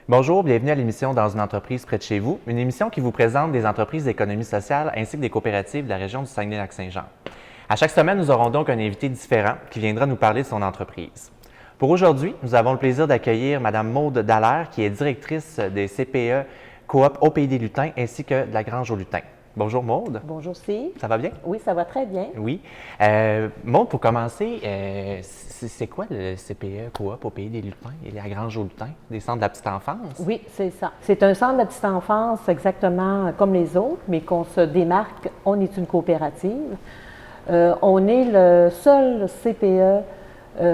Bonjour, bienvenue à l'émission Dans une entreprise près de chez vous, une émission qui vous présente des entreprises d'économie sociale ainsi que des coopératives de la région du Saguenay-Lac-Saint-Jean. À chaque semaine, nous aurons donc un invité différent qui viendra nous parler de son entreprise. Pour aujourd'hui, nous avons le plaisir d'accueillir Mme Maude Dallaire, qui est directrice des CPE Coop au Pays des Lutins ainsi que de la Grange aux Lutins. Bonjour Maude. Bonjour Steve. Ça va bien? Oui, ça va très bien. Oui. Maude, pour commencer, c'est quoi le CPE Coop au Pays des Lutins et la Grange aux Lutins, des centres de la petite enfance? Oui, c'est ça. C'est un centre de la petite enfance exactement comme les autres, mais qu'on se démarque, on est une coopérative. On est le seul CPE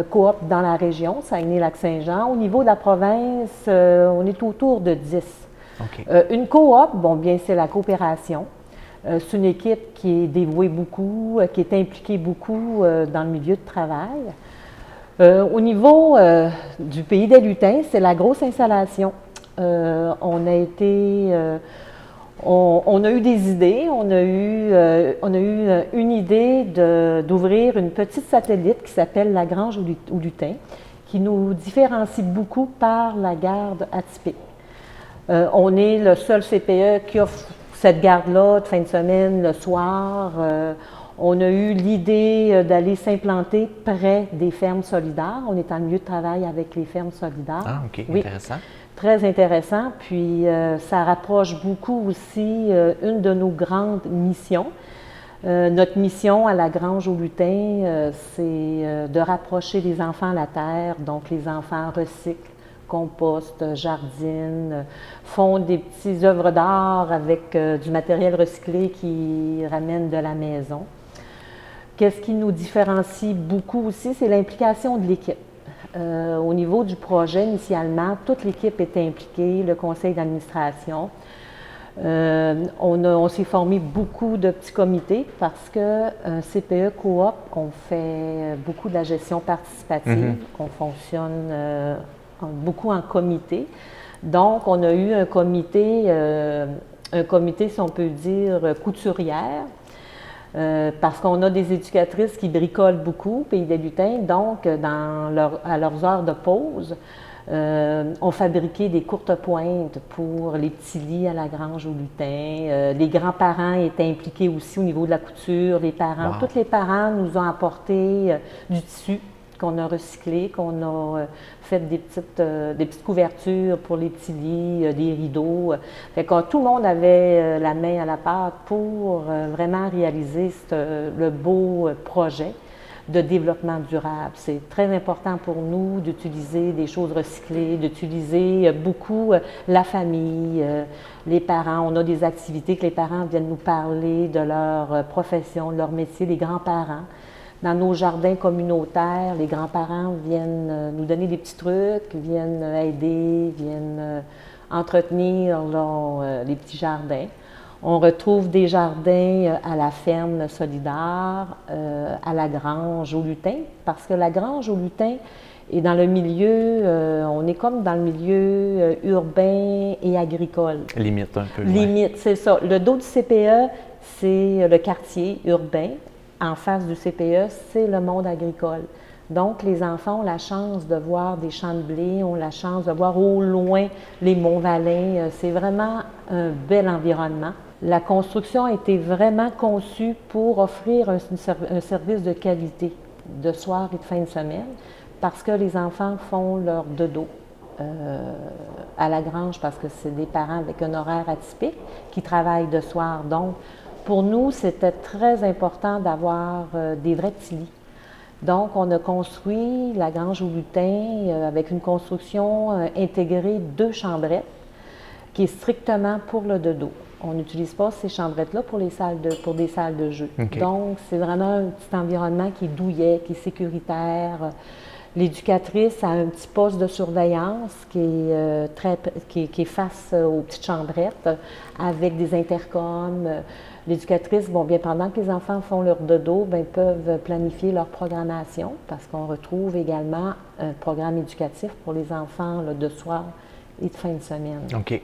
Coop dans la région, Saguenay-Lac-Saint-Jean. Au niveau de la province, on est autour de 10. OK. Une coop, bon, bien, c'est la coopération. C'est une équipe qui est dévouée beaucoup, qui est impliquée beaucoup dans le milieu de travail. Au niveau du Pays des Lutins, c'est la grosse installation. On a eu des idées, on a eu une idée d'ouvrir une petite satellite qui s'appelle la Grange aux Lutins, qui nous différencie beaucoup par la garde atypique. On est le seul CPE qui offre cette garde-là de fin de semaine, le soir. On a eu l'idée d'aller s'implanter près des fermes solidaires. On est en milieu de travail avec les fermes solidaires. Ah, OK, oui, intéressant. très intéressant. Puis, ça rapproche beaucoup aussi une de nos grandes missions. Notre mission à la Grange aux Lutins, c'est de rapprocher les enfants à la terre. Donc, les enfants recyclent, compostent, jardinent, font des petites œuvres d'art avec du matériel recyclé qui ramène de la maison. Qu'est-ce qui nous différencie beaucoup aussi, c'est l'implication de l'équipe. Au niveau du projet, initialement, toute l'équipe était impliquée, le conseil d'administration. On s'est formé beaucoup de petits comités parce que CPE Coop, on fait beaucoup de la gestion participative, on fonctionne beaucoup en comité. Donc, on a eu un comité, si on peut dire, couturière, parce qu'on a des éducatrices qui bricolent beaucoup au Pays des Lutins. Donc, à leurs heures de pause, on fabriquait des courtes pointes pour les petits lits à la Grange aux Lutins. Les grands-parents étaient impliqués aussi au niveau de la couture. Les parents, tous les parents nous ont apporté du tissu qu'on a recyclé, qu'on a fait des petites couvertures pour les petits lits, des rideaux. Fait que tout le monde avait la main à la pâte pour vraiment réaliser le beau projet de développement durable. C'est très important pour nous d'utiliser des choses recyclées, d'utiliser beaucoup la famille, les parents. On a des activités que les parents viennent nous parler de leur profession, de leur métier, les grands-parents. Dans nos jardins communautaires, les grands-parents viennent nous donner des petits trucs, viennent aider, viennent entretenir les petits jardins. On retrouve des jardins à la ferme solidaire, à la Grange aux Lutins, parce que la Grange aux Lutins est dans le milieu, on est comme dans le milieu urbain et agricole. Limite un peu. Limite, c'est ça. Le dos du CPE, c'est le quartier urbain. En face du CPE, c'est le monde agricole. Donc, les enfants ont la chance de voir des champs de blé, ont la chance de voir au loin les Monts-Valin. C'est vraiment un bel environnement. La construction a été vraiment conçue pour offrir un service de qualité de soir et de fin de semaine parce que les enfants font leur dodo à la Grange parce que c'est des parents avec un horaire atypique qui travaillent de soir. Donc, pour nous, c'était très important d'avoir des vrais petits lits. Donc, on a construit la Grange aux Lutins avec une construction intégrée 2 chambrettes qui est strictement pour le dodo. On n'utilise pas ces chambrettes-là pour des salles de jeu. Okay. Donc, c'est vraiment un petit environnement qui est douillet, qui est sécuritaire. L'éducatrice a un petit poste de surveillance qui est face aux petites chambrettes avec des intercoms. L'éducatrice, bon, bien pendant que les enfants font leur dodo, bien, peuvent planifier leur programmation parce qu'on retrouve également un programme éducatif pour les enfants là, de soir et de fin de semaine. OK.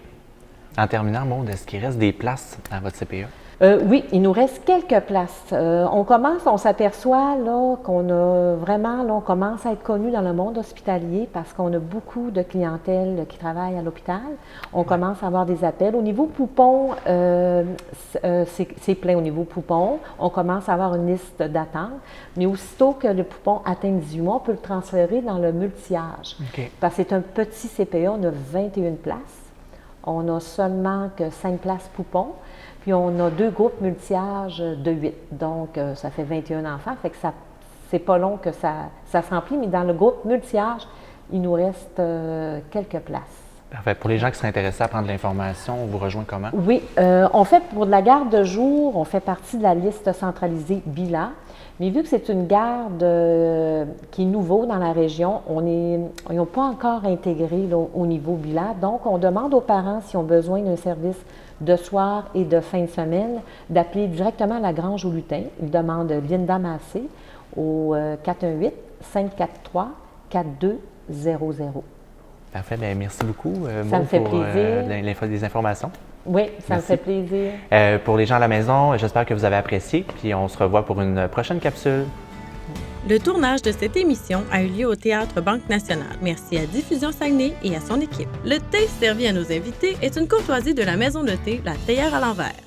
En terminant, Maude, est-ce qu'il reste des places à votre CPE? Oui, il nous reste quelques places. On s'aperçoit là, qu'on a vraiment, là, on commence à être connu dans le monde hospitalier parce qu'on a beaucoup de clientèle qui travaille à l'hôpital. On commence à avoir des appels. Au niveau poupon, c'est plein au niveau poupon. On commence à avoir une liste d'attente. Mais aussitôt que le poupon atteint 18 mois, on peut le transférer dans le multi-âge. OK. Parce que c'est un petit CPE, on a 21 places. On n'a seulement que 5 places poupons. Puis on a 2 groupes multi-âges de 8. Donc, ça fait 21 enfants. Fait que c'est pas long que ça se remplit. Mais dans le groupe multi-âge, il nous reste quelques places. Parfait. Pour les gens qui seraient intéressés à prendre l'information, on vous rejoint comment? Oui, on fait pour de la garde de jour, on fait partie de la liste centralisée BILA. Mais vu que c'est une garde qui est nouveau dans la région, ils n'ont pas encore intégré là, au niveau BILA. Donc, on demande aux parents s'ils ont besoin d'un service de soir et de fin de semaine, d'appeler directement la Grange au Lutin. Ils demandent Linda Massé au 418-543-4200. Parfait. Bien, merci beaucoup, Ça Maud, me fait pour plaisir. des informations. Oui, ça me Merci. fait plaisir. Pour les gens à la maison, j'espère que vous avez apprécié, puis on se revoit pour une prochaine capsule. Le tournage de cette émission a eu lieu au Théâtre Banque Nationale. Merci à Diffusion Saguenay et à son équipe. Le thé servi à nos invités est une courtoisie de la maison de thé La Théière à l'envers.